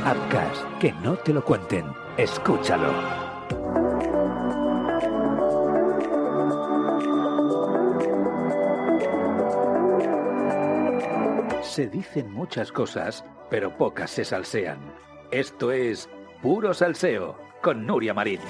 Upcast, que no te lo cuenten. Escúchalo. Se dicen muchas cosas, pero pocas se salsean. Esto es Puro Salseo, con Nuria Marín.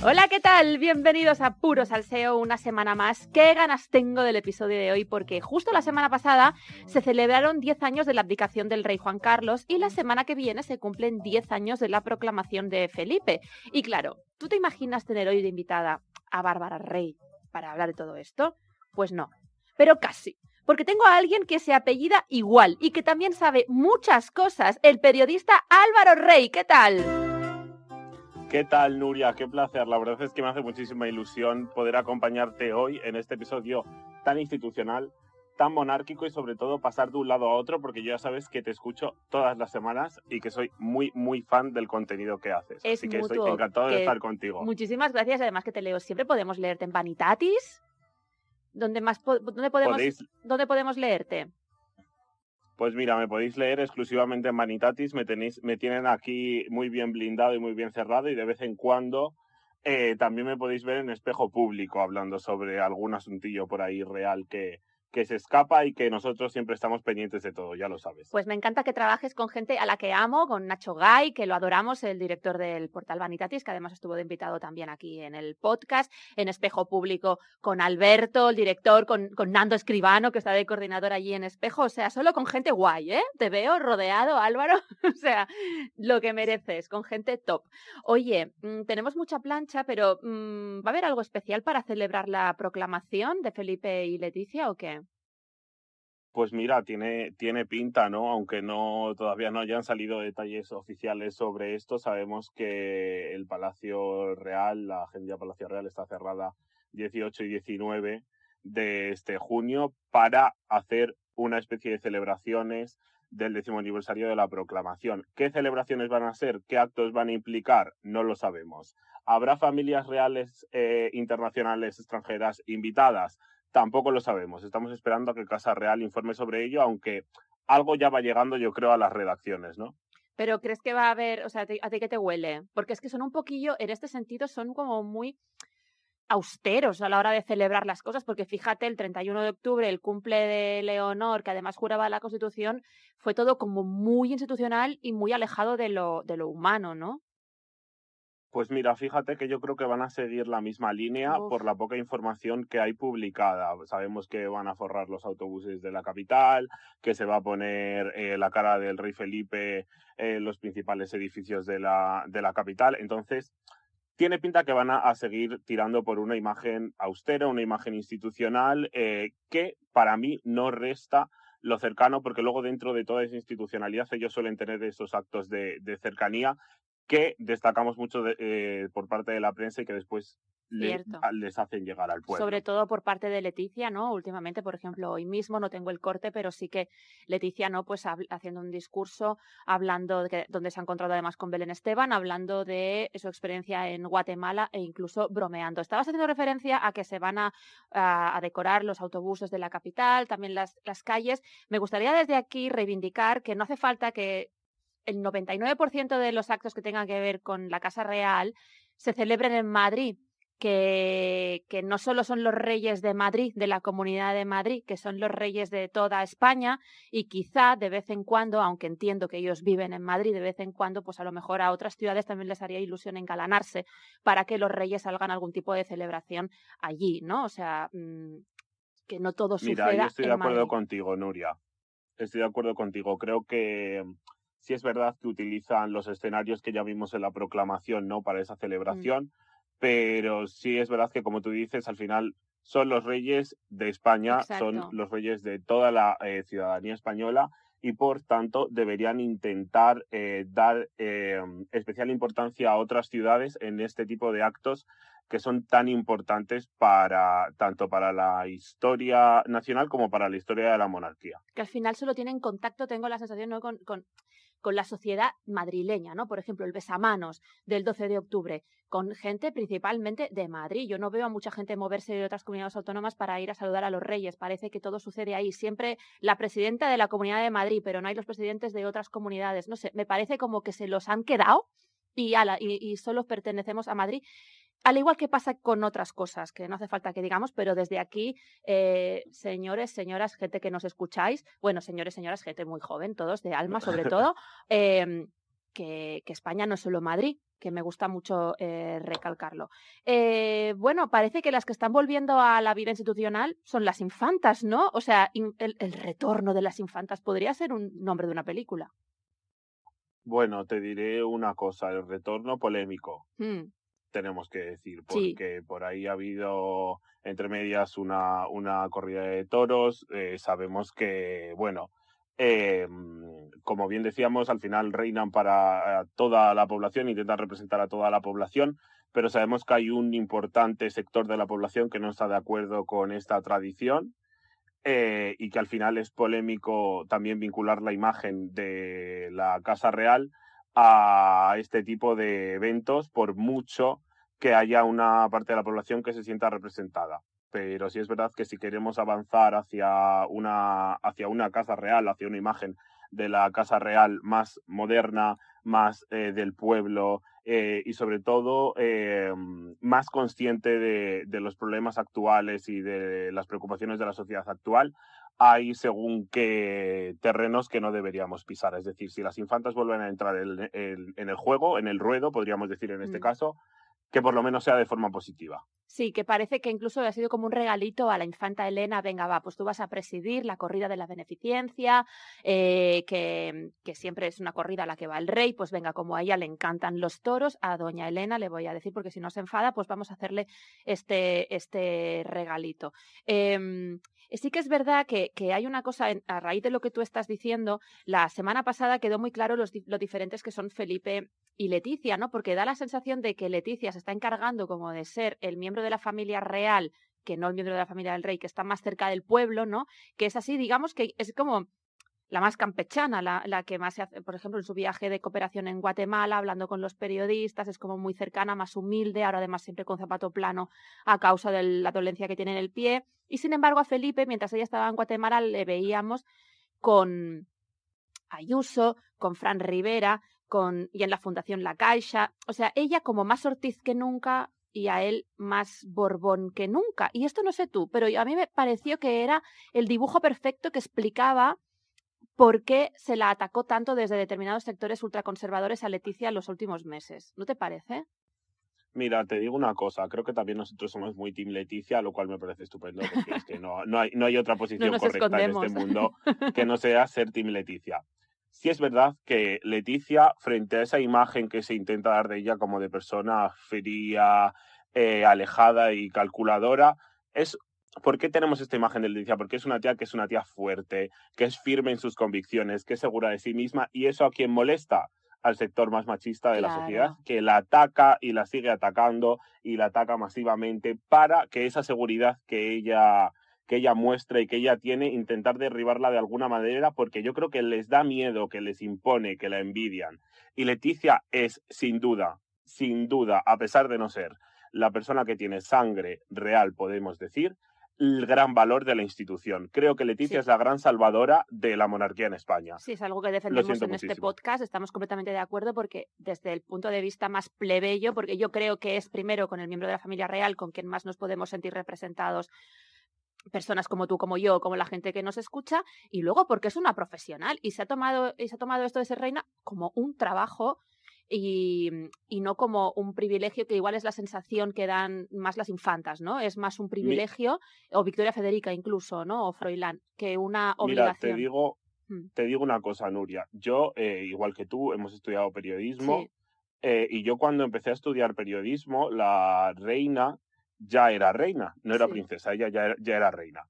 Hola, ¿qué tal? Bienvenidos a Puro Salseo, una semana más. Qué ganas tengo del episodio de hoy, porque justo la semana pasada se celebraron 10 años de la abdicación del rey Juan Carlos y la semana que viene se cumplen 10 años de la proclamación de Felipe. Y claro, ¿tú te imaginas tener hoy de invitada a Bárbara Rey para hablar de todo esto? Pues no, pero casi. Porque tengo a alguien que se apellida igual y que también sabe muchas cosas, el periodista Álvaro Rey. ¿Qué tal? ¿Qué tal, Nuria? Qué placer. La verdad es que me hace muchísima ilusión poder acompañarte hoy en este episodio tan institucional, tan monárquico y sobre todo pasar de un lado a otro, porque ya sabes que te escucho todas las semanas y que soy muy, muy fan del contenido que haces. Así que estoy encantado de estar contigo. Muchísimas gracias. Además que te leo siempre. Podemos leerte en Vanitatis. ¿Dónde podemos leerte? Pues mira, me podéis leer exclusivamente en Vanitatis, me tienen aquí muy bien blindado y muy bien cerrado y de vez en cuando también me podéis ver en Espejo Público hablando sobre algún asuntillo por ahí real que se escapa y que nosotros siempre estamos pendientes de todo, ya lo sabes. Pues me encanta que trabajes con gente a la que amo, con Nacho Gay, que lo adoramos, el director del portal Vanitatis, que además estuvo de invitado también aquí en el podcast, en Espejo Público con Alberto, el director, con Nando Escribano, que está de coordinador allí en Espejo, o sea, solo con gente guay, ¿eh? Te veo rodeado, Álvaro, o sea, lo que mereces, con gente top. Oye, tenemos mucha plancha, pero ¿va a haber algo especial para celebrar la proclamación de Felipe y Leticia o qué? Pues mira, tiene pinta, ¿no? Aunque todavía no hayan salido detalles oficiales sobre esto, sabemos que el Palacio Real, la Agencia Palacio Real está cerrada 18 y 19 de este junio para hacer una especie de celebraciones del 10º aniversario de la proclamación. ¿Qué celebraciones van a ser? ¿Qué actos van a implicar? No lo sabemos. ¿Habrá familias reales internacionales extranjeras invitadas? Tampoco lo sabemos. Estamos esperando a que Casa Real informe sobre ello, aunque algo ya va llegando, yo creo, a las redacciones, ¿no? Pero ¿crees que va a haber, o sea, a ti qué te huele? Porque es que son un poquillo, en este sentido, son como muy austeros a la hora de celebrar las cosas, porque fíjate, el 31 de octubre, el cumple de Leonor, que además juraba la Constitución, fue todo como muy institucional y muy alejado de lo humano, ¿no? Pues mira, fíjate que yo creo que van a seguir la misma línea por la poca información que hay publicada. Sabemos que van a forrar los autobuses de la capital, que se va a poner la cara del rey Felipe en los principales edificios de la capital. Entonces, tiene pinta que van a seguir tirando por una imagen austera, una imagen institucional que para mí no resta lo cercano, porque luego dentro de toda esa institucionalidad ellos suelen tener esos actos de cercanía que destacamos mucho por parte de la prensa y que después les hacen llegar al pueblo. Sobre todo por parte de Leticia, ¿no? Últimamente, por ejemplo, hoy mismo no tengo el corte, pero sí que Leticia, ¿no? Pues haciendo un discurso, hablando donde se ha encontrado además con Belén Esteban, hablando de su experiencia en Guatemala e incluso bromeando. Estabas haciendo referencia a que se van a decorar los autobuses de la capital, también las calles. Me gustaría desde aquí reivindicar que no hace falta que el 99% de los actos que tengan que ver con la Casa Real se celebren en Madrid, que no solo son los reyes de Madrid, de la Comunidad de Madrid, que son los reyes de toda España y quizá de vez en cuando, aunque entiendo que ellos viven en Madrid, de vez en cuando, pues a lo mejor a otras ciudades también les haría ilusión engalanarse para que los reyes hagan algún tipo de celebración allí, ¿no? O sea, que no todo suceda en Madrid. Mira, yo estoy de acuerdo contigo, Nuria. Estoy de acuerdo contigo. Creo que sí es verdad que utilizan los escenarios que ya vimos en la proclamación, ¿no? Para esa celebración, pero sí es verdad que, como tú dices, al final son los reyes de España, Exacto. son los reyes de toda la ciudadanía española y, por tanto, deberían intentar dar especial importancia a otras ciudades en este tipo de actos que son tan importantes tanto para la historia nacional como para la historia de la monarquía. Que al final solo tienen contacto, tengo la sensación, ¿no? con con la sociedad madrileña, ¿no? Por ejemplo, el besamanos del 12 de octubre, con gente principalmente de Madrid. Yo no veo a mucha gente moverse de otras comunidades autónomas para ir a saludar a los reyes. Parece que todo sucede ahí. Siempre la presidenta de la Comunidad de Madrid, pero no hay los presidentes de otras comunidades. No sé, me parece como que se los han quedado y solo pertenecemos a Madrid. Al igual que pasa con otras cosas, que no hace falta que digamos, pero desde aquí, señores, señoras, gente que nos escucháis, bueno, señores, señoras, gente muy joven, todos, de alma sobre todo, que España no es solo Madrid, que me gusta mucho recalcarlo. Bueno, parece que las que están volviendo a la vida institucional son las infantas, ¿no? O sea, el retorno de las infantas podría ser un nombre de una película. Bueno, te diré una cosa, el retorno polémico. Tenemos que decir, porque por ahí ha habido entre medias una corrida de toros. Sabemos que, bueno, como bien decíamos, al final reinan para toda la población, intentan representar a toda la población, pero sabemos que hay un importante sector de la población que no está de acuerdo con esta tradición. Y que al final es polémico también vincular la imagen de la Casa Real a este tipo de eventos, por mucho que haya una parte de la población que se sienta representada. Pero sí es verdad que si queremos avanzar hacia una Casa Real, hacia una imagen de la Casa Real más moderna, más del pueblo, y sobre todo más consciente de los problemas actuales y de las preocupaciones de la sociedad actual, hay según qué terrenos que no deberíamos pisar. Es decir, si las infantas vuelven a entrar en el juego, en el ruedo, podríamos decir en este caso, que por lo menos sea de forma positiva. Sí, que parece que incluso ha sido como un regalito a la infanta Elena. Venga, va, pues tú vas a presidir la corrida de la beneficencia, que siempre es una corrida a la que va el rey. Pues venga, como a ella le encantan los toros, a doña Elena le voy a decir, porque si no se enfada, pues vamos a hacerle este regalito. Sí que es verdad que hay una cosa, a raíz de lo que tú estás diciendo, la semana pasada quedó muy claro lo diferentes que son Felipe y Leticia, ¿no? Porque da la sensación de que Leticia se está encargando como de ser el miembro de la familia real, que no el miembro de la familia del rey, que está más cerca del pueblo, ¿no? Que es así, digamos que es como la más campechana, la que más se hace, por ejemplo, en su viaje de cooperación en Guatemala, hablando con los periodistas, es como muy cercana, más humilde, ahora además siempre con zapato plano a causa de la dolencia que tiene en el pie. Y sin embargo a Felipe, mientras ella estaba en Guatemala, le veíamos con Ayuso, con Fran Rivera, y en la Fundación La Caixa. O sea, ella como más Ortiz que nunca y a él más Borbón que nunca. Y esto no sé tú, pero a mí me pareció que era el dibujo perfecto que explicaba por qué se la atacó tanto desde determinados sectores ultraconservadores a Leticia en los últimos meses. ¿No te parece? Mira, te digo una cosa, creo que también nosotros somos muy Team Leticia, lo cual me parece estupendo, porque es que no hay otra posición nos correcta escondemos en este mundo que no sea ser Team Leticia. Sí es verdad que Leticia, frente a esa imagen que se intenta dar de ella como de persona fría, alejada y calculadora, ¿por qué tenemos esta imagen de Leticia? Porque es una tía fuerte, que es firme en sus convicciones, que es segura de sí misma, y eso a quien molesta, al sector más machista de la sociedad, que la ataca y la sigue atacando y la ataca masivamente para que esa seguridad que ella muestra y que ella tiene, intentar derribarla de alguna manera, porque yo creo que les da miedo, que les impone, que la envidian. Y Leticia es, sin duda, a pesar de no ser la persona que tiene sangre real, podemos decir, el gran valor de la institución. Creo que Leticia es la gran salvadora de la monarquía en España. Sí, es algo que defendemos en este podcast, estamos completamente de acuerdo porque desde el punto de vista más plebeyo, porque yo creo que es primero con el miembro de la familia real con quien más nos podemos sentir representados, personas como tú, como yo, como la gente que nos escucha, y luego porque es una profesional y se ha tomado esto de ser reina como un trabajo y no como un privilegio, que igual es la sensación que dan más las infantas, ¿no? Es más un privilegio, o Victoria Federica incluso, ¿no? O Froilán, que una obligación. Mira, te digo una cosa, Nuria. Yo, igual que tú, hemos estudiado periodismo, y yo cuando empecé a estudiar periodismo, la reina ya era reina, no era princesa, ella ya era reina.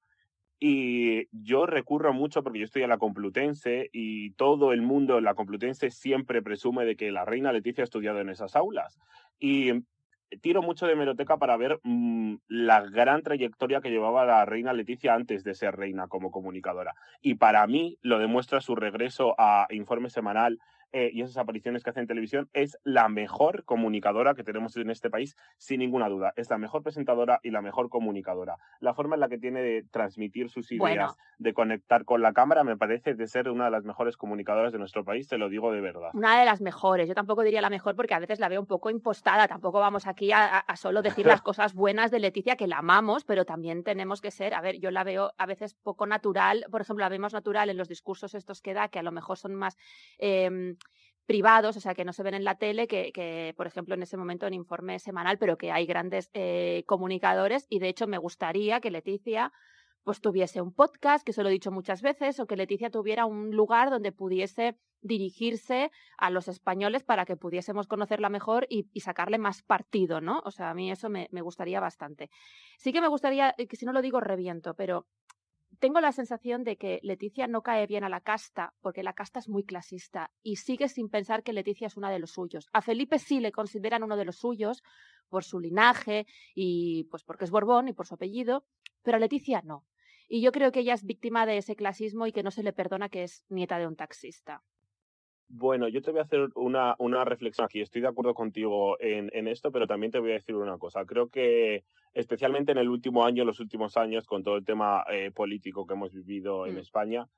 Y yo recurro mucho, porque yo estoy en la Complutense y todo el mundo en la Complutense siempre presume de que la reina Leticia ha estudiado en esas aulas. Y tiro mucho de hemeroteca para ver la gran trayectoria que llevaba la reina Leticia antes de ser reina como comunicadora. Y para mí lo demuestra su regreso a Informe Semanal y esas apariciones que hace en televisión, es la mejor comunicadora que tenemos en este país, sin ninguna duda. Es la mejor presentadora y la mejor comunicadora. La forma en la que tiene de transmitir sus ideas, de conectar con la cámara, me parece de ser una de las mejores comunicadoras de nuestro país, te lo digo de verdad. Una de las mejores. Yo tampoco diría la mejor porque a veces la veo un poco impostada. Tampoco vamos aquí a solo decir las cosas buenas de Leticia, que la amamos, pero también tenemos que ser, a ver, yo la veo a veces poco natural. Por ejemplo, la vemos natural en los discursos estos que da, que a lo mejor son más privados, o sea, que no se ven en la tele, que por ejemplo, en ese momento en Informe Semanal, pero que hay grandes comunicadores, y de hecho me gustaría que Leticia pues tuviese un podcast, que se lo he dicho muchas veces, o que Leticia tuviera un lugar donde pudiese dirigirse a los españoles para que pudiésemos conocerla mejor y sacarle más partido, ¿no? O sea, a mí eso me gustaría bastante. Sí que me gustaría, que si no lo digo reviento, pero tengo la sensación de que Leticia no cae bien a la casta, porque la casta es muy clasista y sigue sin pensar que Leticia es una de los suyos. A Felipe sí le consideran uno de los suyos por su linaje y pues porque es Borbón y por su apellido, pero a Leticia no. Y yo creo que ella es víctima de ese clasismo y que no se le perdona que es nieta de un taxista. Bueno, yo te voy a hacer una reflexión aquí. Estoy de acuerdo contigo en esto, pero también te voy a decir una cosa. Creo que especialmente en el último año, los últimos años, con todo el tema político que hemos vivido en España,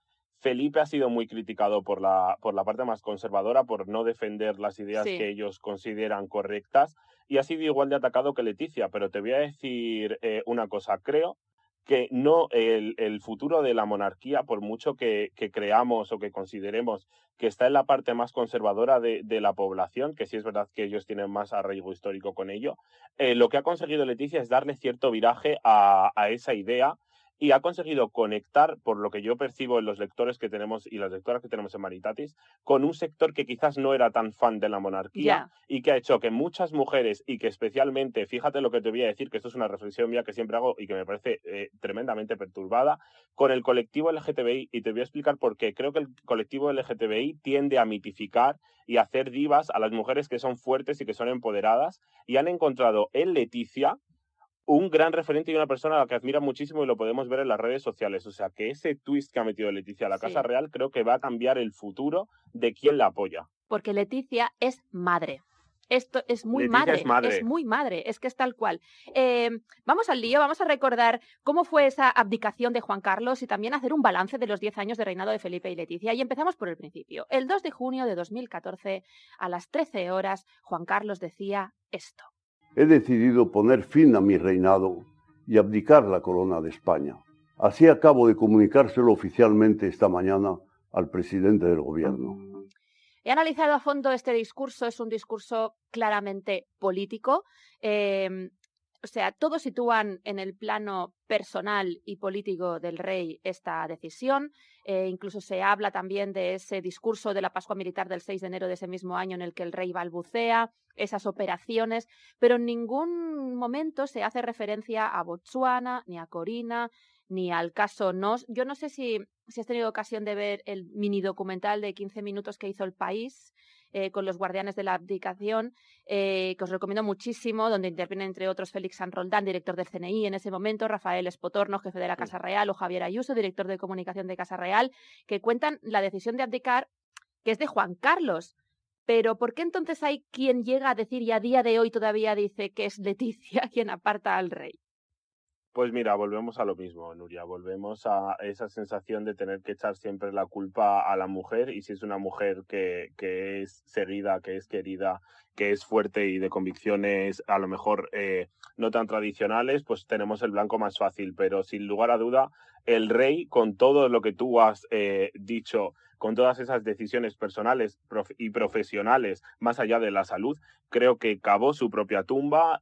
Felipe ha sido muy criticado por la parte más conservadora, por no defender las ideas que ellos consideran correctas, y ha sido igual de atacado que Leticia. Pero te voy a decir una cosa. Creo que no el futuro de la monarquía, por mucho que creamos o que consideremos que está en la parte más conservadora de la población, que sí es verdad que ellos tienen más arraigo histórico con ello, lo que ha conseguido Leticia es darle cierto viraje a esa idea, y ha conseguido conectar, por lo que yo percibo en los lectores que tenemos y las lectoras que tenemos en Manitatis, con un sector que quizás no era tan fan de la monarquía y que ha hecho que muchas mujeres, y que especialmente, fíjate lo que te voy a decir, que esto es una reflexión mía que siempre hago y que me parece tremendamente perturbada, con el colectivo LGTBI, y te voy a explicar por qué. Creo que el colectivo LGTBI tiende a mitificar y a hacer divas a las mujeres que son fuertes y que son empoderadas, y han encontrado en Leticia un gran referente y una persona a la que admira muchísimo, y lo podemos ver en las redes sociales. O sea, que ese twist que ha metido Leticia a la Casa Real creo que va a cambiar el futuro de quién la apoya. Porque Leticia es madre. Esto es muy Leticia madre, es muy madre, es que es tal cual. Vamos al lío, vamos a recordar cómo fue esa abdicación de Juan Carlos y también hacer un balance de los 10 años de reinado de Felipe y Leticia. Y empezamos por el principio. El 2 de junio de 2014, a las 13 horas, Juan Carlos decía esto. He decidido poner fin a mi reinado y abdicar la corona de España. Así acabo de comunicárselo oficialmente esta mañana al presidente del gobierno. He analizado a fondo este discurso, es un discurso claramente político. O sea, todos sitúan en el plano personal y político del rey esta decisión. Incluso se habla también de ese discurso de la Pascua Militar del 6 de enero de ese mismo año en el que el rey balbucea, esas operaciones, pero en ningún momento se hace referencia a Botsuana, ni a Corina, ni al caso Nos. Yo no sé si has tenido ocasión de ver el mini documental de 15 minutos que hizo El País con los guardianes de la abdicación, que os recomiendo muchísimo, donde intervienen entre otros Félix San Roldán, director del CNI en ese momento, Rafael Espotorno, jefe de la Casa Real, o Javier Ayuso, director de comunicación de Casa Real, que cuentan la decisión de abdicar, que es de Juan Carlos. Pero ¿por qué entonces hay quien llega a decir, y a día de hoy todavía dice, que es Leticia quien aparta al rey? Pues mira, volvemos a lo mismo, Nuria, volvemos a esa sensación de tener que echar siempre la culpa a la mujer, y si es una mujer que es seguida, que es querida, que es fuerte y de convicciones a lo mejor no tan tradicionales, pues tenemos el blanco más fácil. Pero sin lugar a duda, el rey, con todo lo que tú has dicho, con todas esas decisiones personales y profesionales, más allá de la salud, creo que cavó su propia tumba,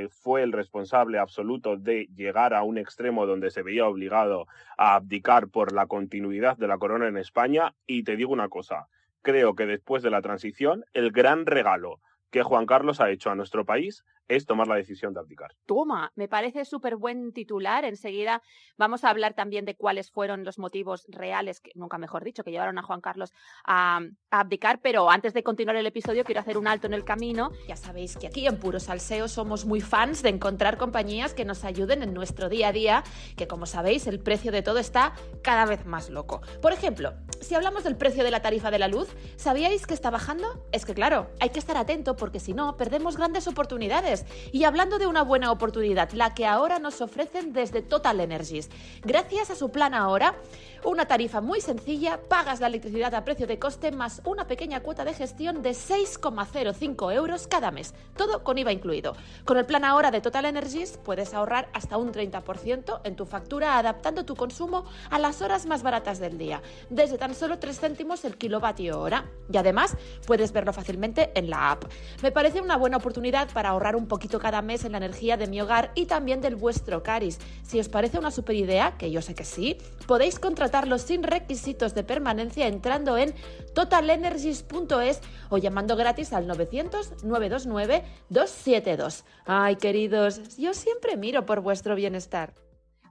fue el responsable absoluto de llegar a un extremo donde se veía obligado a abdicar por la continuidad de la corona en España. Y te digo una cosa, creo que después de la transición, el gran regalo que Juan Carlos ha hecho a nuestro país es tomar la decisión de abdicar. Toma, me parece súper buen titular. Enseguida vamos a hablar también de cuáles fueron los motivos reales, que nunca mejor dicho, que llevaron a Juan Carlos a abdicar. Pero antes de continuar el episodio quiero hacer un alto en el camino. Ya sabéis que aquí en Puro Salseo somos muy fans de encontrar compañías que nos ayuden en nuestro día a día, que como sabéis el precio de todo está cada vez más loco. Por ejemplo, si hablamos del precio de la tarifa de la luz, ¿sabíais que está bajando? Es que claro, hay que estar atento porque si no perdemos grandes oportunidades. Y hablando de una buena oportunidad, la que ahora nos ofrecen desde Total Energies. Gracias a su plan ahora, una tarifa muy sencilla, pagas la electricidad a precio de coste más una pequeña cuota de gestión de 6,05 euros cada mes, todo con IVA incluido. Con el plan ahora de Total Energies puedes ahorrar hasta un 30% en tu factura adaptando tu consumo a las horas más baratas del día, desde tan solo 3 céntimos el kilovatio hora. Y además puedes verlo fácilmente en la app. Me parece una buena oportunidad para ahorrar un poquito cada mes en la energía de mi hogar y también del vuestro, caris. Si os parece una super idea, que yo sé que sí, podéis contratarlo sin requisitos de permanencia entrando en totalenergies.es o llamando gratis al 900-929-272. Ay, queridos, yo siempre miro por vuestro bienestar.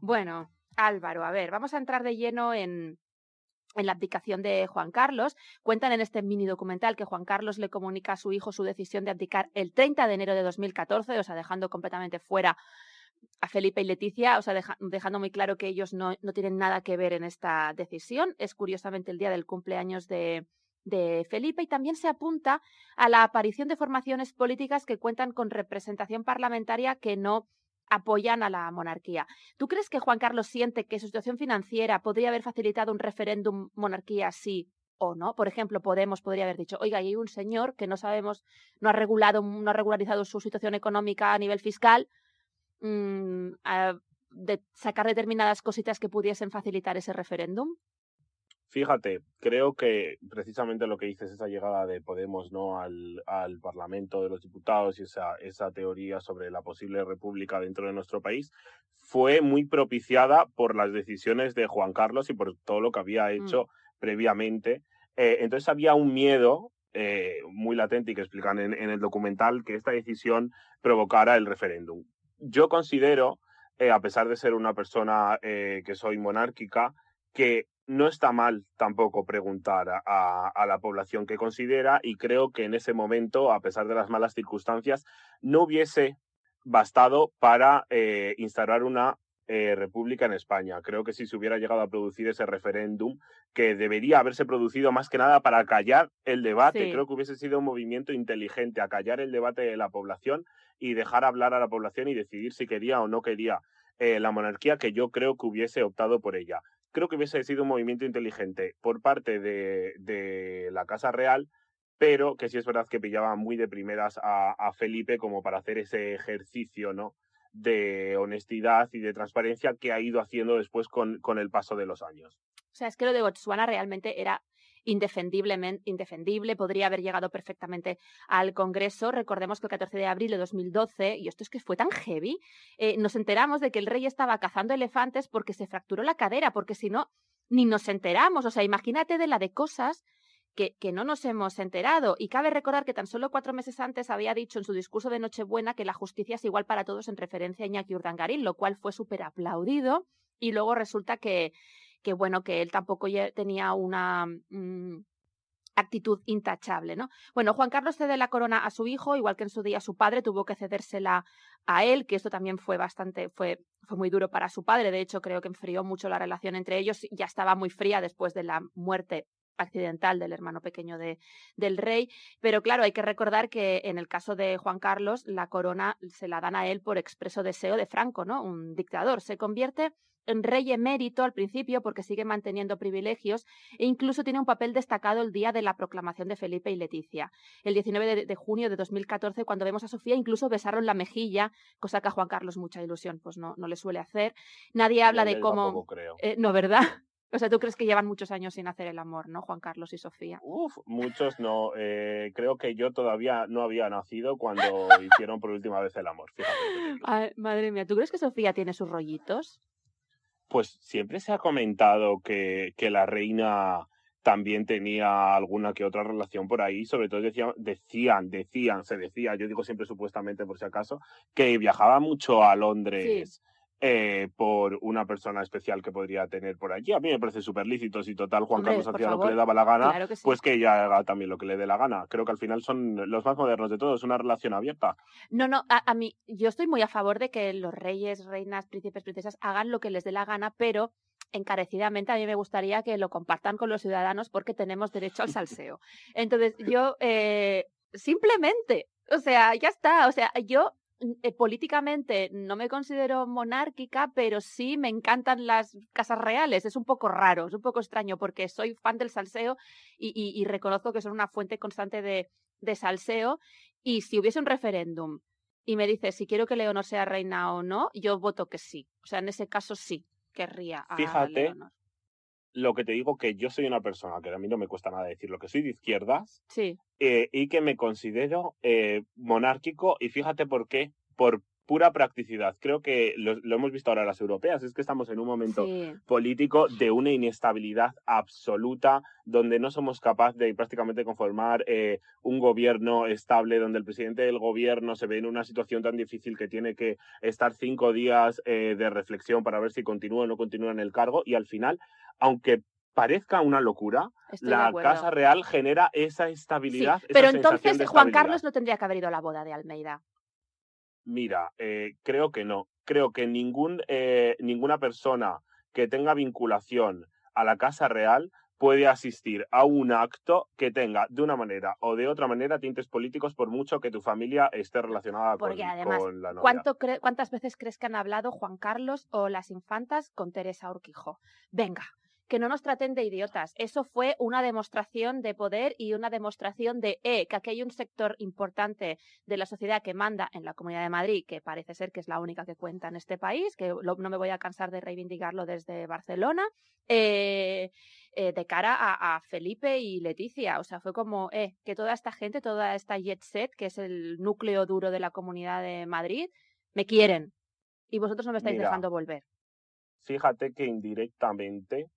Bueno, Álvaro, a ver, vamos a entrar de lleno en la abdicación de Juan Carlos. Cuentan en este mini documental que Juan Carlos le comunica a su hijo su decisión de abdicar el 30 de enero de 2014, o sea, dejando completamente fuera a Felipe y Leticia, o sea, dejando muy claro que ellos no tienen nada que ver en esta decisión. Es curiosamente el día del cumpleaños de Felipe, y también se apunta a la aparición de formaciones políticas que cuentan con representación parlamentaria que no apoyan a la monarquía. ¿Tú crees que Juan Carlos siente que su situación financiera podría haber facilitado un referéndum monarquía sí o no? Por ejemplo, Podemos podría haber dicho, oiga, hay un señor que no sabemos, no ha regularizado su situación económica a nivel fiscal, de sacar determinadas cositas que pudiesen facilitar ese referéndum. Fíjate, creo que precisamente lo que dices, esa llegada de Podemos, ¿no?, al Parlamento de los Diputados y esa teoría sobre la posible república dentro de nuestro país fue muy propiciada por las decisiones de Juan Carlos y por todo lo que había hecho previamente. Entonces había un miedo muy latente y que explican en el documental que esta decisión provocara el referéndum. Yo considero, a pesar de ser una persona que soy monárquica, que no está mal tampoco preguntar a la población qué considera, y creo que en ese momento, a pesar de las malas circunstancias, no hubiese bastado para instaurar una república en España. Creo que si se hubiera llegado a producir ese referéndum, que debería haberse producido más que nada para acallar el debate, sí. Creo que hubiese sido un movimiento inteligente, acallar el debate de la población y dejar hablar a la población y decidir si quería o no quería la monarquía, que yo creo que hubiese optado por ella. Creo que hubiese sido un movimiento inteligente por parte de la Casa Real, pero que sí es verdad que pillaba muy de primeras a Felipe como para hacer ese ejercicio, ¿no?, de honestidad y de transparencia que ha ido haciendo después con el paso de los años. O sea, es que lo de Botsuana realmente era indefendible, podría haber llegado perfectamente al Congreso. Recordemos que el 14 de abril de 2012, y esto es que fue tan heavy, nos enteramos de que el rey estaba cazando elefantes porque se fracturó la cadera, porque si no, ni nos enteramos. O sea, imagínate de la de cosas que no nos hemos enterado. Y cabe recordar que tan solo 4 meses antes había dicho en su discurso de Nochebuena que la justicia es igual para todos, en referencia a Iñaki Urdangarín, lo cual fue súper aplaudido, y luego resulta que bueno, que él tampoco tenía una actitud intachable, ¿no? Bueno, Juan Carlos cede la corona a su hijo, igual que en su día su padre tuvo que cedérsela a él, que esto también fue muy duro para su padre. De hecho, creo que enfrió mucho la relación entre ellos. Ya estaba muy fría después de la muerte accidental del hermano pequeño del rey, pero claro, hay que recordar que en el caso de Juan Carlos, la corona se la dan a él por expreso deseo de Franco, ¿no?, un dictador. Se convierte en rey emérito al principio porque sigue manteniendo privilegios e incluso tiene un papel destacado el día de la proclamación de Felipe y Leticia. El 19 de junio de 2014, cuando vemos a Sofía, incluso besaron la mejilla, cosa que a Juan Carlos mucha ilusión pues no le suele hacer. Nadie habla de cómo... Tampoco creo. No, ¿verdad? O sea, ¿tú crees que llevan muchos años sin hacer el amor, no, Juan Carlos y Sofía? Muchos no. Creo que yo todavía no había nacido cuando hicieron por última vez el amor. Fíjate. Ay, madre mía, ¿tú crees que Sofía tiene sus rollitos? Pues siempre se ha comentado que la reina también tenía alguna que otra relación por ahí, sobre todo se decía, yo digo siempre supuestamente por si acaso, que viajaba mucho a Londres por una persona especial que podría tener por allí. A mí me parece súper lícito, si total Juan Hombre, Carlos por hacía lo que favor, le daba la gana, claro que sí. pues que ella haga también lo que le dé la gana. Creo que al final son los más modernos de todos, una relación abierta. No, a mí, yo estoy muy a favor de que los reyes, reinas, príncipes, princesas hagan lo que les dé la gana, pero encarecidamente a mí me gustaría que lo compartan con los ciudadanos porque tenemos derecho al salseo. Entonces, yo simplemente, o sea, ya está, o sea, yo políticamente no me considero monárquica, pero sí me encantan las casas reales. Es un poco raro, es un poco extraño porque soy fan del salseo y reconozco que son una fuente constante de salseo. Y si hubiese un referéndum y me dice si quiero que Leonor sea reina o no, yo voto que sí. O sea, en ese caso sí querría a Fíjate, Leonor. lo que te digo, que yo soy una persona que a mí no me cuesta nada decirlo, que soy de izquierdas, Sí. y que me considero monárquico, y fíjate por qué, por pura practicidad. Creo que lo hemos visto ahora las europeas, es que estamos en un momento político de una inestabilidad absoluta, donde no somos capaces de prácticamente conformar un gobierno estable, donde el presidente del gobierno se ve en una situación tan difícil que tiene que estar 5 días de reflexión para ver si continúa o no continúa en el cargo, y al final, aunque parezca una locura, la Casa Real genera esa estabilidad. Sí, pero esa entonces de Juan Carlos no tendría que haber ido a la boda de Almeida. Mira, creo que no. Creo que ninguna persona que tenga vinculación a la Casa Real puede asistir a un acto que tenga, de una manera o de otra manera, tintes políticos, por mucho que tu familia esté relacionada Porque además, con la novia. ¿cuántas veces crees que han hablado Juan Carlos o las infantas con Teresa Urquijo? Venga, que no nos traten de idiotas. Eso fue una demostración de poder y una demostración de que aquí hay un sector importante de la sociedad que manda en la Comunidad de Madrid, que parece ser que es la única que cuenta en este país, que no me voy a cansar de reivindicarlo desde Barcelona, de cara a Felipe y Leticia. O sea, fue como que toda esta gente, toda esta jet set, que es el núcleo duro de la Comunidad de Madrid, me quieren. Y vosotros no me estáis dejando volver. Fíjate que indirectamente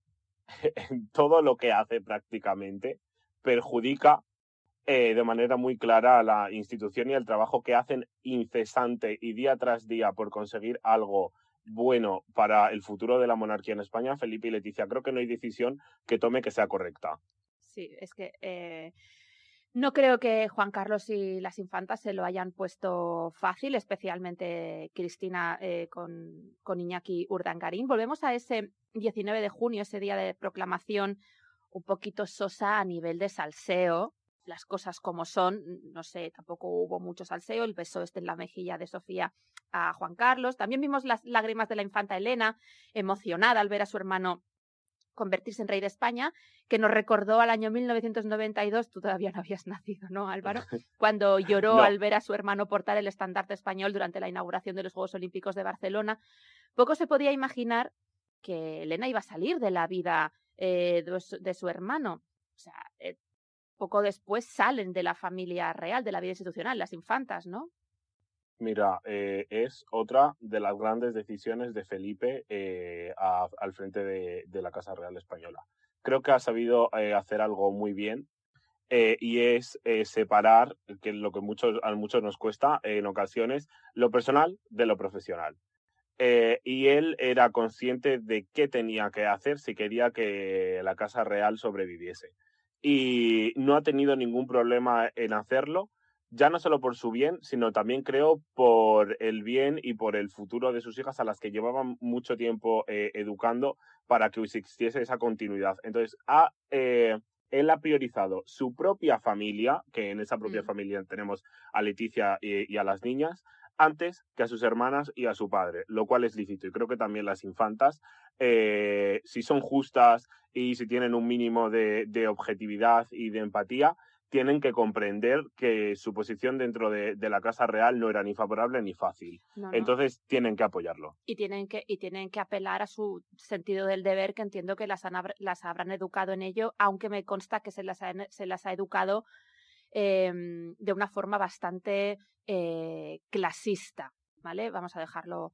en todo lo que hace prácticamente perjudica de manera muy clara a la institución y al trabajo que hacen incesante y día tras día por conseguir algo bueno para el futuro de la monarquía en España. Felipe y Leticia, creo que no hay decisión que tome que sea correcta. Sí, es que no creo que Juan Carlos y las infantas se lo hayan puesto fácil, especialmente Cristina con Iñaki Urdangarín. Volvemos a ese 19 de junio, ese día de proclamación un poquito sosa a nivel de salseo. Las cosas como son, no sé, tampoco hubo mucho salseo, el beso en la mejilla de Sofía a Juan Carlos. También vimos las lágrimas de la infanta Elena, emocionada al ver a su hermano convertirse en rey de España, que nos recordó al año 1992, tú todavía no habías nacido, ¿no, Álvaro? Cuando lloró al ver a su hermano portar el estandarte español durante la inauguración de los Juegos Olímpicos de Barcelona. Poco se podía imaginar que Elena iba a salir de la vida de su hermano. O sea, poco después salen de la familia real, de la vida institucional, las infantas, ¿no? Mira, es otra de las grandes decisiones de Felipe al frente de la Casa Real Española. Creo que ha sabido hacer algo muy bien y es separar, que es lo que a muchos nos cuesta en ocasiones, lo personal de lo profesional. Y él era consciente de qué tenía que hacer si quería que la Casa Real sobreviviese. Y no ha tenido ningún problema en hacerlo, ya no solo por su bien, sino también creo por el bien y por el futuro de sus hijas, a las que llevaban mucho tiempo educando para que existiese esa continuidad. Entonces, él ha priorizado su propia familia, que en esa propia familia tenemos a Leticia y a las niñas, antes que a sus hermanas y a su padre, lo cual es lícito. Y creo que también las infantas, si son justas y si tienen un mínimo de objetividad y de empatía, tienen que comprender que su posición dentro de la Casa Real no era ni favorable ni fácil. No. Entonces tienen que apoyarlo. Y tienen que apelar a su sentido del deber, que entiendo que las habrán educado en ello, aunque me consta que se las ha educado de una forma bastante clasista, ¿vale? Vamos a dejarlo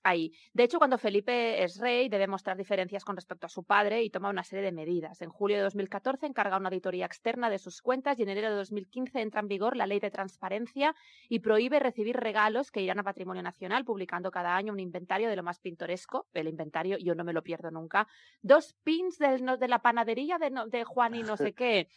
ahí. De hecho, cuando Felipe es rey, debe mostrar diferencias con respecto a su padre y toma una serie de medidas. En julio de 2014 encarga una auditoría externa de sus cuentas y en enero de 2015 entra en vigor la Ley de Transparencia y prohíbe recibir regalos que irán a Patrimonio Nacional, publicando cada año un inventario de lo más pintoresco. El inventario yo no me lo pierdo nunca. 2 pins de la panadería de Juan y no sé qué.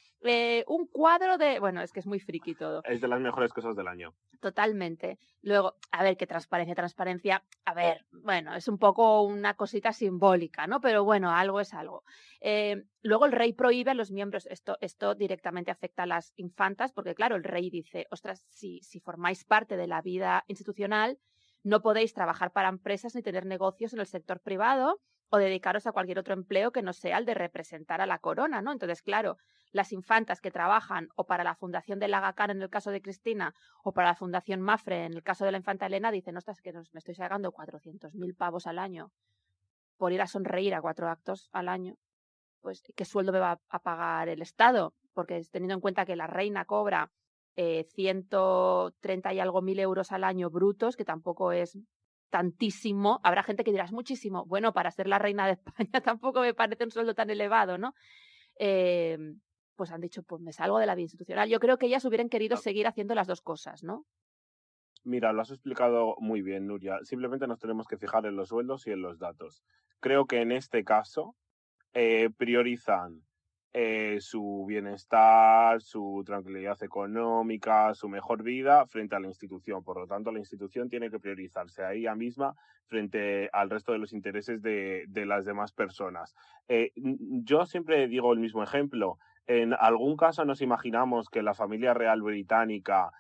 Un cuadro de... Bueno, es que es muy friki todo. Es de las mejores cosas del año. Totalmente. Luego, a ver, qué transparencia. A ver, bueno, es un poco una cosita simbólica, ¿no? Pero bueno, algo es algo. Luego el rey prohíbe a los miembros, esto directamente afecta a las infantas, porque claro, el rey dice, ostras, si formáis parte de la vida institucional, no podéis trabajar para empresas ni tener negocios en el sector privado o dedicaros a cualquier otro empleo que no sea el de representar a la corona, ¿no? Entonces, claro, las infantas que trabajan o para la Fundación del Aga Khan en el caso de Cristina o para la Fundación Mafre en el caso de la infanta Elena dicen, ostras, que me estoy sacando 400.000 pavos al año por ir a sonreír a 4 actos al año. Pues, ¿qué sueldo me va a pagar el Estado? Porque teniendo en cuenta que la reina cobra 130 y algo mil euros al año brutos, que tampoco es tantísimo, habrá gente que dirá, es muchísimo. Bueno, para ser la reina de España tampoco me parece un sueldo tan elevado, ¿no? Pues han dicho, pues me salgo de la vida institucional. Yo creo que ellas hubieran querido seguir haciendo las dos cosas, ¿no? Mira, lo has explicado muy bien, Nuria. Simplemente nos tenemos que fijar en los sueldos y en los datos. Creo que en este caso priorizan su bienestar, su tranquilidad económica, su mejor vida frente a la institución. Por lo tanto, la institución tiene que priorizarse a ella misma frente al resto de los intereses de las demás personas. Yo siempre digo el mismo ejemplo. En algún caso nos imaginamos que la familia real británica,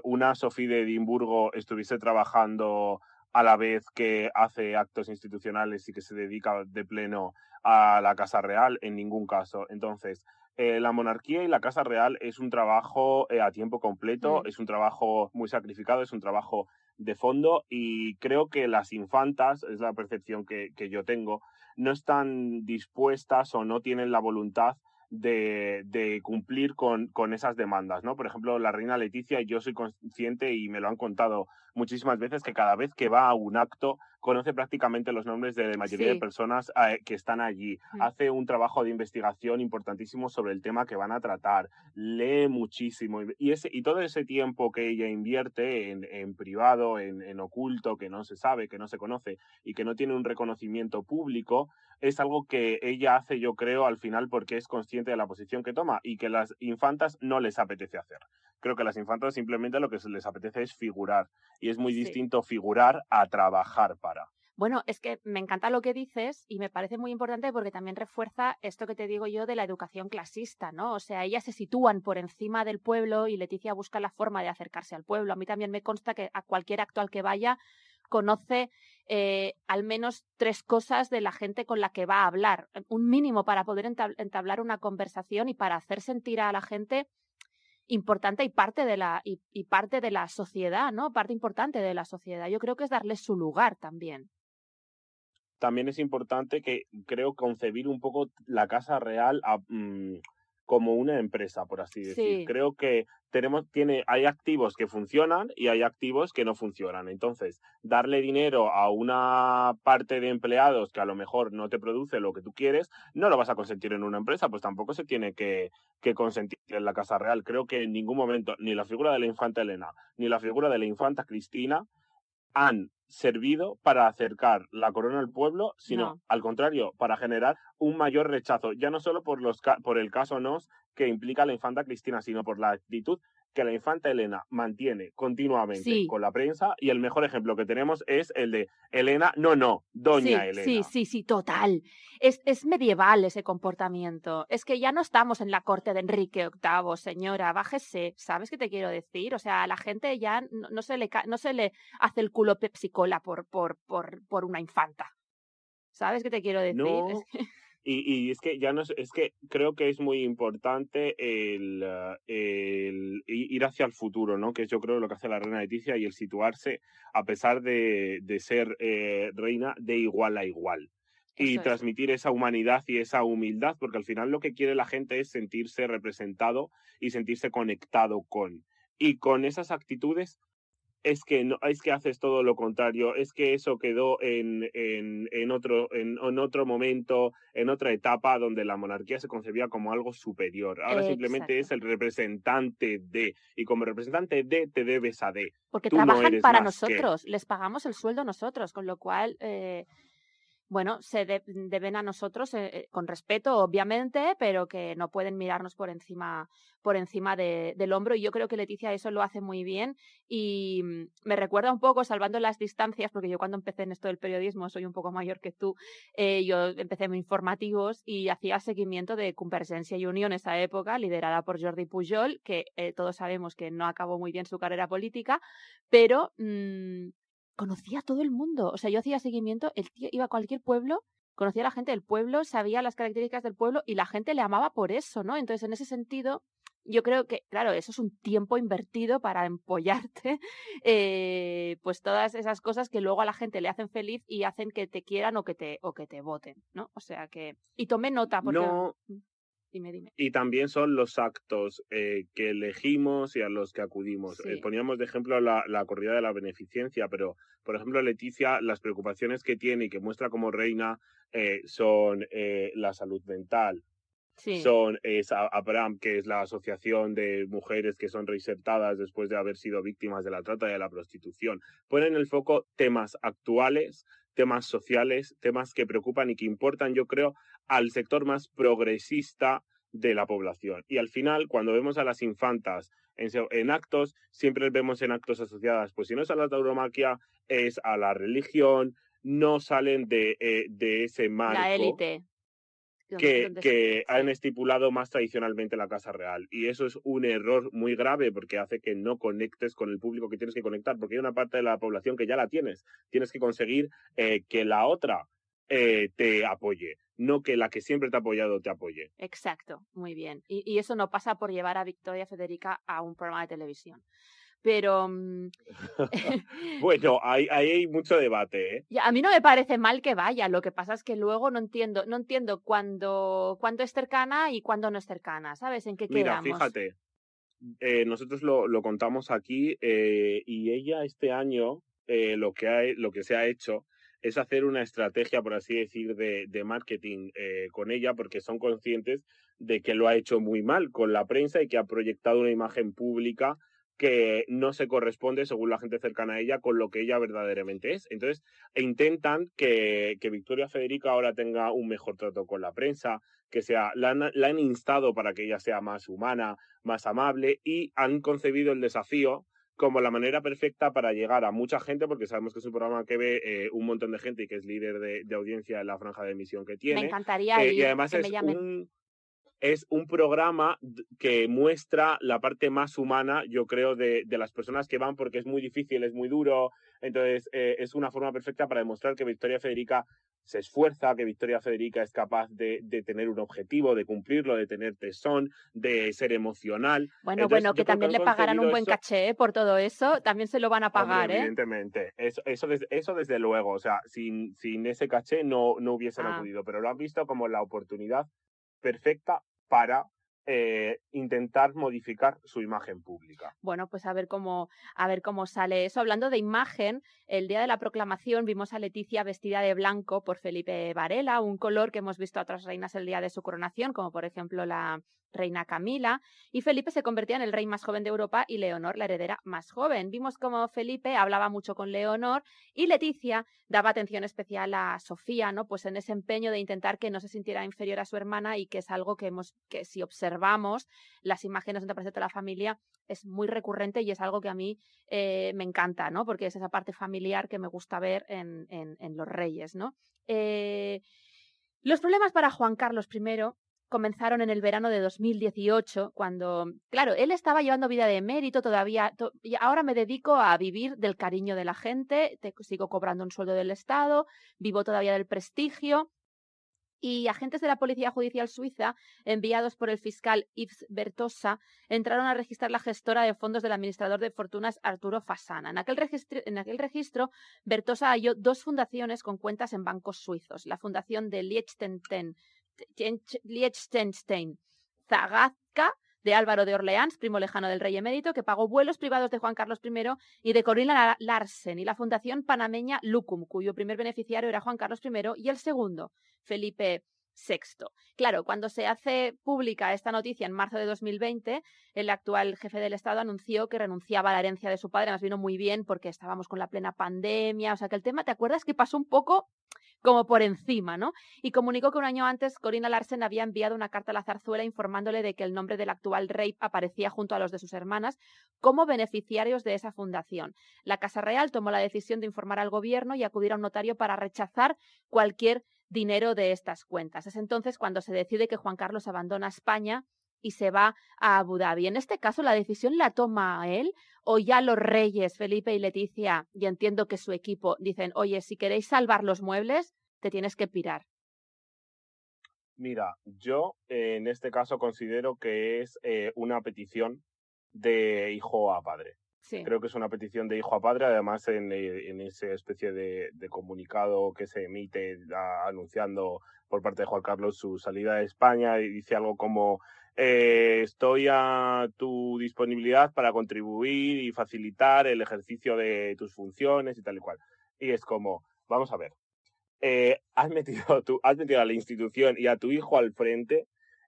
una Sofía de Edimburgo, estuviese trabajando a la vez que hace actos institucionales y que se dedica de pleno a la Casa Real, en ningún caso. Entonces, la monarquía y la Casa Real es un trabajo a tiempo completo, es un trabajo muy sacrificado, es un trabajo de fondo y creo que las infantas, es la percepción que yo tengo, no están dispuestas o no tienen la voluntad de cumplir con esas demandas, ¿no? Por ejemplo, la reina Leticia, yo soy consciente y me lo han contado muchísimas veces que cada vez que va a un acto conoce prácticamente los nombres de la mayoría de personas que están allí. Hace un trabajo de investigación importantísimo sobre el tema que van a tratar. Lee muchísimo. Y todo ese tiempo que ella invierte en privado, en oculto, que no se sabe, que no se conoce y que no tiene un reconocimiento público, es algo que ella hace, yo creo, al final porque es consciente de la posición que toma y que las infantas no les apetece hacer. Creo que las infantas simplemente lo que les apetece es figurar. Y es muy distinto figurar a trabajar para. Bueno, es que me encanta lo que dices y me parece muy importante porque también refuerza esto que te digo yo de la educación clasista, ¿no? O sea, ellas se sitúan por encima del pueblo y Leticia busca la forma de acercarse al pueblo. A mí también me consta que a cualquier acto al que vaya conoce al menos 3 cosas de la gente con la que va a hablar. Un mínimo para poder entablar una conversación y para hacer sentir a la gente importante y parte de la sociedad, ¿no? Parte importante de la sociedad. Yo creo que es darles su lugar también. También es importante que creo concebir un poco la Casa Real como una empresa, por así decir. Sí. Creo que hay activos que funcionan y hay activos que no funcionan. Entonces, darle dinero a una parte de empleados que a lo mejor no te produce lo que tú quieres, no lo vas a consentir en una empresa, pues tampoco se tiene que consentir en la Casa Real. Creo que en ningún momento ni la figura de la infanta Elena ni la figura de la infanta Cristina han servido para acercar la corona al pueblo, sino al contrario, para generar un mayor rechazo, ya no solo por el caso Nos que implica la infanta Cristina, sino por la actitud que la infanta Elena mantiene continuamente con la prensa, y el mejor ejemplo que tenemos es el de Elena, doña Elena. Sí, total. Es medieval ese comportamiento. Es que ya no estamos en la corte de Enrique VIII, señora, bájese. ¿Sabes qué te quiero decir? O sea, a la gente ya no se le hace el culo Pepsi Cola por una infanta. ¿Sabes qué te quiero decir? No. Y es que ya no es que creo que es muy importante el ir hacia el futuro, ¿no? Que es yo creo lo que hace la reina Leticia, y el situarse a pesar de ser reina de igual a igual. Y transmitir esa humanidad y esa humildad, porque al final lo que quiere la gente es sentirse representado y sentirse conectado con. Y con esas actitudes es que no, es que haces todo lo contrario, es que eso quedó en otro momento, en otra etapa donde la monarquía se concebía como algo superior. Ahora simplemente es el representante de, y como representante de te debes a de. Porque Tú no trabajan eres para más nosotros, les pagamos el sueldo nosotros, con lo cual, bueno, se deben a nosotros con respeto, obviamente, pero que no pueden mirarnos por encima del hombro. Y yo creo que Leticia eso lo hace muy bien y me recuerda un poco, salvando las distancias, porque yo cuando empecé en esto del periodismo soy un poco mayor que tú, yo empecé en informativos y hacía seguimiento de Convergència i Unió en esa época, liderada por Jordi Pujol, que todos sabemos que no acabó muy bien su carrera política, pero conocía a todo el mundo. O sea, yo hacía seguimiento, el tío iba a cualquier pueblo, conocía a la gente del pueblo, sabía las características del pueblo y la gente le amaba por eso, ¿no? Entonces, en ese sentido, yo creo que, claro, eso es un tiempo invertido para empollarte, pues todas esas cosas que luego a la gente le hacen feliz y hacen que te quieran o que te voten, ¿no? O sea que... Y tomé nota porque... No. Dime. Y también son los actos que elegimos y a los que acudimos. Sí. Poníamos de ejemplo la corrida de la beneficencia, pero, por ejemplo, Leticia, las preocupaciones que tiene y que muestra como reina son la salud mental. Sí. Son APRAM, que es la asociación de mujeres que son reinsertadas después de haber sido víctimas de la trata y de la prostitución. Ponen en el foco temas actuales, temas sociales, temas que preocupan y que importan, yo creo, al sector más progresista de la población. Y al final, cuando vemos a las infantas en actos, siempre vemos en actos asociadas, pues si no es a la tauromaquia, es a la religión, no salen de ese marco. La élite. Que han estipulado más tradicionalmente la Casa Real. Y eso es un error muy grave porque hace que no conectes con el público que tienes que conectar, porque hay una parte de la población que ya la tienes. Tienes que conseguir que la otra te apoye, no que la que siempre te ha apoyado te apoye. Exacto, muy bien. Y eso no pasa por llevar a Victoria Federica a un programa de televisión. Pero... bueno, ahí hay mucho debate, ¿eh? A mí no me parece mal que vaya, lo que pasa es que luego no entiendo cuándo es cercana y cuándo no es cercana, ¿sabes? ¿En qué quedamos? Mira, fíjate, nosotros lo contamos aquí y ella este año lo que se ha hecho es hacer una estrategia, por así decir, de marketing con ella, porque son conscientes de que lo ha hecho muy mal con la prensa y que ha proyectado una imagen pública que no se corresponde, según la gente cercana a ella, con lo que ella verdaderamente es. Entonces, intentan que Victoria Federica ahora tenga un mejor trato con la prensa, que la han instado para que ella sea más humana, más amable, y han concebido el desafío como la manera perfecta para llegar a mucha gente, porque sabemos que es un programa que ve un montón de gente y que es líder de audiencia en la franja de emisión que tiene. Me encantaría ir, y además que me llamen. Es un programa que muestra la parte más humana, yo creo, de las personas que van, porque es muy difícil, es muy duro. Entonces, es una forma perfecta para demostrar que Victoria Federica se esfuerza, que Victoria Federica es capaz de tener un objetivo, de cumplirlo, de tener tesón, de ser emocional. Bueno, Entonces, que también le pagarán un buen caché por todo eso, también se lo van a pagar, hombre, evidentemente. Eso desde luego, o sea, sin ese caché no hubiesen acudido, pero lo han visto como la oportunidad perfecta para intentar modificar su imagen pública. Bueno, pues a ver cómo sale eso. Hablando de imagen, el día de la proclamación vimos a Leticia vestida de blanco por Felipe Varela, un color que hemos visto a otras reinas el día de su coronación, como por ejemplo la reina Camila, y Felipe se convertía en el rey más joven de Europa y Leonor la heredera más joven. Vimos cómo Felipe hablaba mucho con Leonor y Leticia daba atención especial a Sofía, ¿no? Pues en ese empeño de intentar que no se sintiera inferior a su hermana, y que es algo que si observamos las imágenes donde aparece toda la familia, es muy recurrente y es algo que a mí me encanta, ¿no? Porque es esa parte familiar que me gusta ver en los reyes, ¿no? Los problemas para Juan Carlos I comenzaron en el verano de 2018, cuando, claro, él estaba llevando vida de emérito todavía, y ahora me dedico a vivir del cariño de la gente, sigo cobrando un sueldo del Estado, vivo todavía del prestigio. Y agentes de la Policía Judicial Suiza, enviados por el fiscal Yves Bertosa, entraron a registrar la gestora de fondos del administrador de fortunas Arturo Fasana. En aquel registro, Bertosa halló 2 fundaciones con cuentas en bancos suizos. La fundación de Liechtenstein Zagazka, de Álvaro de Orleans, primo lejano del rey emérito, que pagó vuelos privados de Juan Carlos I, y de Corina Larsen y la fundación panameña Lucum, cuyo primer beneficiario era Juan Carlos I y el segundo, Felipe VI. Claro, cuando se hace pública esta noticia en marzo de 2020, el actual jefe del Estado anunció que renunciaba a la herencia de su padre. Nos vino muy bien porque estábamos con la plena pandemia, o sea que el tema, ¿te acuerdas que pasó un poco como por encima, ¿no? Y comunicó que un año antes Corina Larsen había enviado una carta a la zarzuela informándole de que el nombre del actual rey aparecía junto a los de sus hermanas como beneficiarios de esa fundación. La Casa Real tomó la decisión de informar al gobierno y acudir a un notario para rechazar cualquier dinero de estas cuentas. Es entonces cuando se decide que Juan Carlos abandona España y se va a Abu Dhabi. En este caso, ¿la decisión la toma él o ya los reyes, Felipe y Leticia, y entiendo que su equipo, dicen, oye, si queréis salvar los muebles, te tienes que pirar? Mira, yo en este caso considero que es una petición de hijo a padre. Sí. Creo que es una petición de hijo a padre, además en esa especie de comunicado que se emite anunciando por parte de Juan Carlos su salida de España, y dice algo como estoy a tu disponibilidad para contribuir y facilitar el ejercicio de tus funciones y tal y cual. Y es como, vamos a ver, has metido a la institución y a tu hijo al frente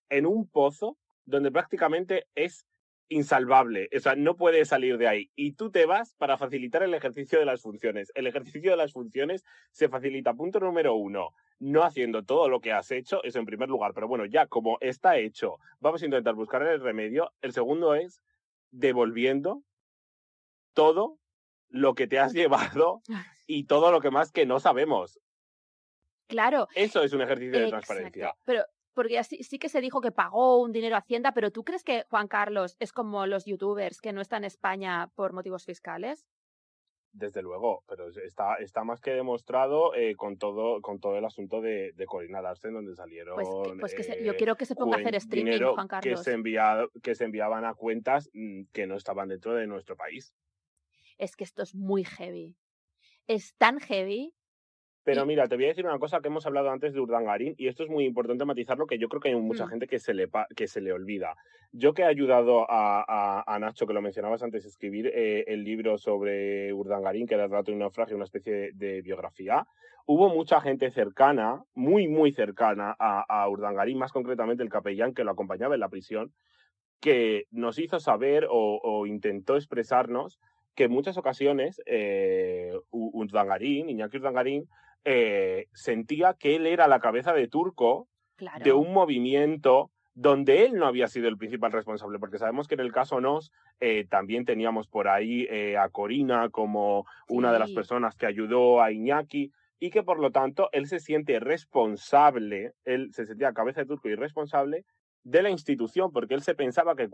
en un pozo donde prácticamente es insalvable, o sea, no puede salir de ahí. Y tú te vas para facilitar el ejercicio de las funciones. El ejercicio de las funciones se facilita, punto número 1, no haciendo todo lo que has hecho, eso en primer lugar, pero bueno, ya como está hecho, vamos a intentar buscar el remedio. El segundo es devolviendo todo lo que te has llevado y todo lo que más que no sabemos. Claro. Eso es un ejercicio de transparencia. Pero porque así, sí que se dijo que pagó un dinero a Hacienda, pero ¿tú crees que Juan Carlos es como los youtubers que no están en España por motivos fiscales? Desde luego, pero está más que demostrado con todo el asunto de Corina Larsen, donde salieron yo quiero que se ponga a hacer streaming, Juan Carlos. Que se enviaban a cuentas que no estaban dentro de nuestro país. Es que esto es muy heavy. Es tan heavy. Pero mira, te voy a decir una cosa que hemos hablado antes de Urdangarín, y esto es muy importante matizarlo, que yo creo que hay mucha gente que se le olvida. Yo que he ayudado a Nacho, que lo mencionabas antes, a escribir el libro sobre Urdangarín, que era el relato de un naufragio, una especie de biografía, hubo mucha gente cercana, muy, muy cercana a Urdangarín, más concretamente el capellán que lo acompañaba en la prisión, que nos hizo saber o intentó expresarnos que en muchas ocasiones Iñaki Urdangarín, sentía que él era la cabeza de turco de un movimiento donde él no había sido el principal responsable, porque sabemos que en el caso Nos también teníamos por ahí a Corina como una de las personas que ayudó a Iñaki, y que por lo tanto él se siente responsable, él se sentía cabeza de turco y responsable de la institución, porque él se pensaba que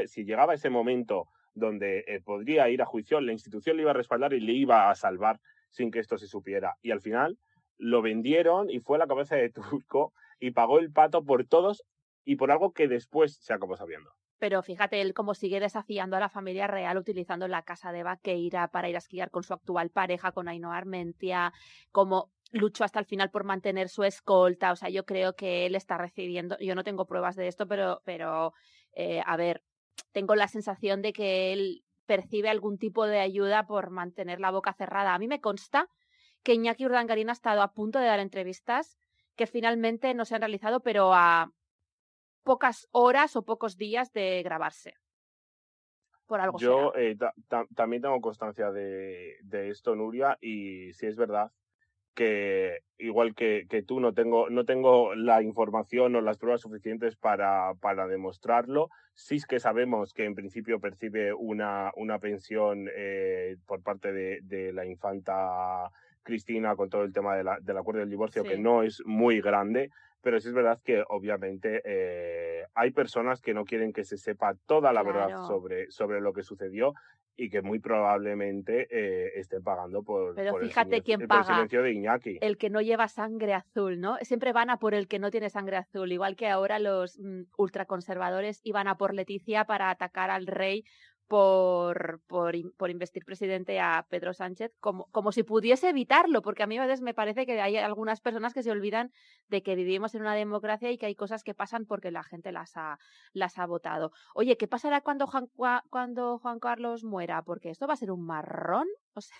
si llegaba ese momento donde podría ir a juicio, la institución le iba a respaldar y le iba a salvar sin que esto se supiera. Y al final lo vendieron y fue la cabeza de turco y pagó el pato por todos y por algo que después se acabó sabiendo. Pero fíjate él cómo sigue desafiando a la familia real utilizando la casa de Vaqueira para ir a esquiar con su actual pareja, con Ainhoa Armentia, como luchó hasta el final por mantener su escolta. O sea, yo creo que él está recibiendo, yo no tengo pruebas de esto, pero a ver, tengo la sensación de que él percibe algún tipo de ayuda por mantener la boca cerrada. A mí me consta que Iñaki Urdangarín ha estado a punto de dar entrevistas que finalmente no se han realizado, pero a pocas horas o pocos días de grabarse. Por algo yo también tengo constancia de esto, Nuria, y sí es verdad que igual que tú no tengo la información o las pruebas suficientes para demostrarlo. Sí es que sabemos que en principio percibe una pensión por parte de la infanta Cristina con todo el tema del acuerdo del divorcio, que no es muy grande, pero sí es verdad que obviamente hay personas que no quieren que se sepa toda la verdad sobre lo que sucedió y que muy probablemente estén pagando por fíjate quién paga, el silencio de Iñaki. El que no lleva sangre azul, ¿no? Siempre van a por el que no tiene sangre azul, igual que ahora los ultraconservadores iban a por Leticia para atacar al rey por investir presidente a Pedro Sánchez, como si pudiese evitarlo, porque a mí a veces me parece que hay algunas personas que se olvidan de que vivimos en una democracia y que hay cosas que pasan porque la gente las ha votado. Oye, ¿qué pasará cuando Juan Carlos muera? Porque esto va a ser un marrón. O sea...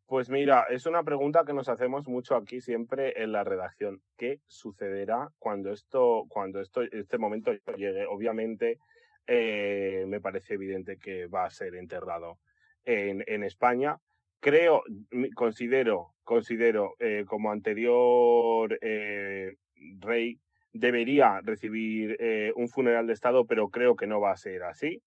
Pues mira, es una pregunta que nos hacemos mucho aquí siempre en la redacción. ¿Qué sucederá cuando este momento llegue? Obviamente, me parece evidente que va a ser enterrado en España. Considero como anterior rey, debería recibir un funeral de Estado, pero creo que no va a ser así.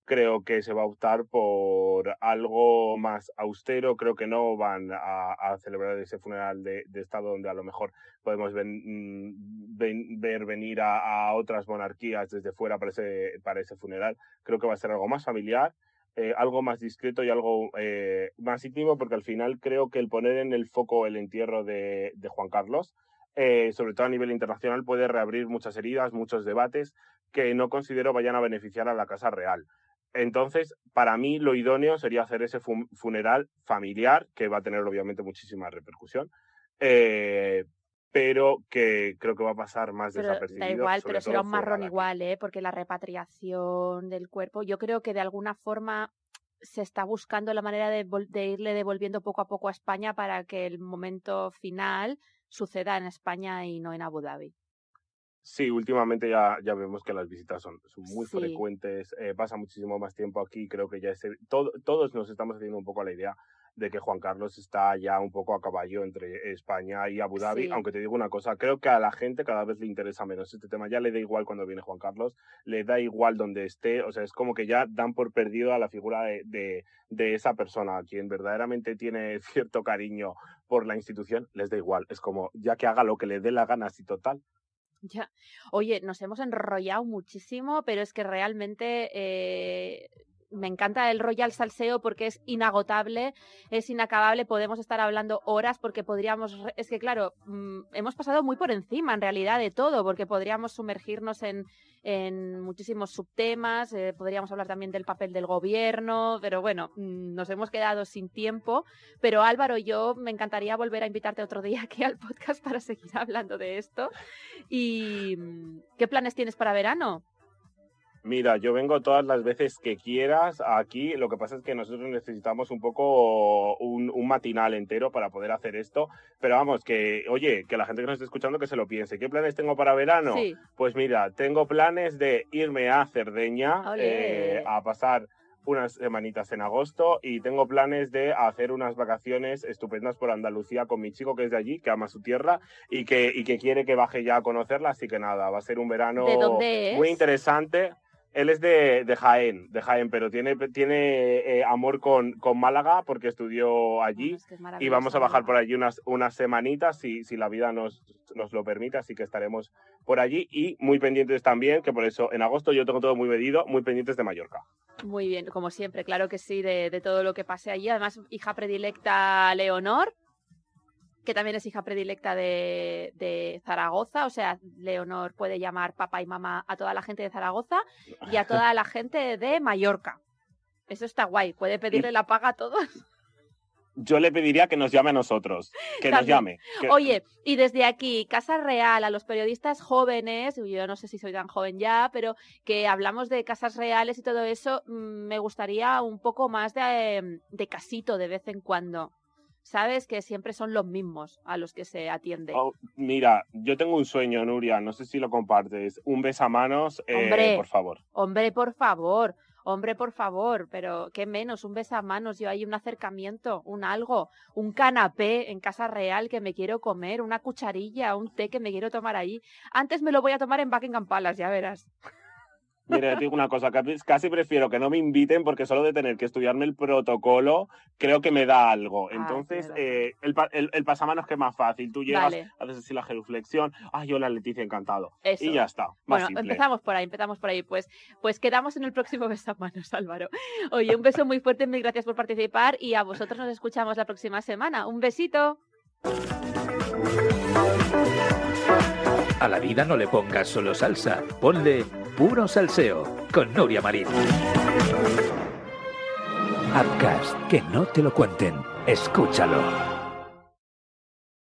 Creo que se va a optar por algo más austero. Creo que no van a celebrar ese funeral de Estado donde a lo mejor podemos ver venir a otras monarquías desde fuera para ese funeral. Creo que va a ser algo más familiar, algo más discreto y algo más íntimo, porque al final creo que el poner en el foco el entierro de Juan Carlos, sobre todo a nivel internacional, puede reabrir muchas heridas, muchos debates que no considero vayan a beneficiar a la Casa Real. Entonces, para mí lo idóneo sería hacer ese funeral familiar, que va a tener obviamente muchísima repercusión, pero que creo que va a pasar más desapercibido. Da igual, pero será un marrón igual, porque la repatriación del cuerpo, yo creo que de alguna forma se está buscando la manera de irle devolviendo poco a poco a España para que el momento final suceda en España y no en Abu Dhabi. Sí, últimamente ya vemos que las visitas son muy frecuentes, pasa muchísimo más tiempo aquí. Creo que ya todos nos estamos haciendo un poco a la idea de que Juan Carlos está ya un poco a caballo entre España y Abu Dhabi, aunque te digo una cosa, creo que a la gente cada vez le interesa menos este tema. Ya le da igual cuando viene Juan Carlos, le da igual donde esté, o sea, es como que ya dan por perdido a la figura de esa persona, a quien verdaderamente tiene cierto cariño por la institución, les da igual, es como ya que haga lo que le dé la gana, así total. Ya. Oye, nos hemos enrollado muchísimo, pero es que realmente me encanta el Royal Salseo porque es inagotable, es inacabable, podemos estar hablando horas porque es que claro, hemos pasado muy por encima en realidad de todo, porque podríamos sumergirnos en muchísimos subtemas, podríamos hablar también del papel del gobierno, pero bueno, nos hemos quedado sin tiempo. Pero Álvaro, yo me encantaría volver a invitarte otro día aquí al podcast para seguir hablando de esto. ¿Y qué planes tienes para verano? Mira, yo vengo todas las veces que quieras aquí. Lo que pasa es que nosotros necesitamos un poco un matinal entero para poder hacer esto. Pero vamos, que la gente que nos esté escuchando que se lo piense. ¿Qué planes tengo para verano? Sí. Pues mira, tengo planes de irme a Cerdeña a pasar unas semanitas en agosto, y tengo planes de hacer unas vacaciones estupendas por Andalucía con mi chico que es de allí, que ama su tierra y que quiere que baje ya a conocerla. Así que nada, va a ser un verano ¿De dónde es? Muy interesante. Él es de Jaén, pero tiene amor con Málaga porque estudió allí. Es que es y vamos a bajar por allí unas semanitas si la vida nos lo permite, así que estaremos por allí y muy pendientes también, que por eso en agosto yo tengo todo muy medido, muy pendientes de Mallorca. Muy bien, como siempre, claro que sí, de todo lo que pase allí. Además, hija predilecta Leonor, que también es hija predilecta de Zaragoza. O sea, Leonor puede llamar papá y mamá a toda la gente de Zaragoza y a toda la gente de Mallorca. Eso está guay, puede pedirle la paga a todos. Yo le pediría que nos llame a nosotros, que nos llame. Oye, y desde aquí, Casa Real, a los periodistas jóvenes, yo no sé si soy tan joven ya, pero que hablamos de casas reales y todo eso, me gustaría un poco más de casito de vez en cuando. ¿Sabes? Que siempre son los mismos a los que se atiende. Mira, yo tengo un sueño, Nuria, no sé si lo compartes. Un besamanos, por favor. Hombre, por favor, pero qué menos, un besamanos, yo hay un acercamiento, un algo, un canapé en Casa Real que me quiero comer, una cucharilla, un té que me quiero tomar ahí. Antes me lo voy a tomar en Buckingham Palace, ya verás. Mira, te digo una cosa, casi prefiero que no me inviten porque solo de tener que estudiarme el protocolo creo que me da algo. Entonces, el pasamanos que es más fácil. Tú llegas, haces así la genuflexión. Ay, hola Leticia, encantado. Eso. Y ya está. Bueno, simple. empezamos por ahí. Pues quedamos en el próximo besamanos, Álvaro. Oye, un beso muy fuerte, mil gracias por participar y a vosotros nos escuchamos la próxima semana. Un besito. A la vida no le pongas solo salsa, ponle Puro Salseo con Nuria Marín. Upcast, que no te lo cuenten. Escúchalo.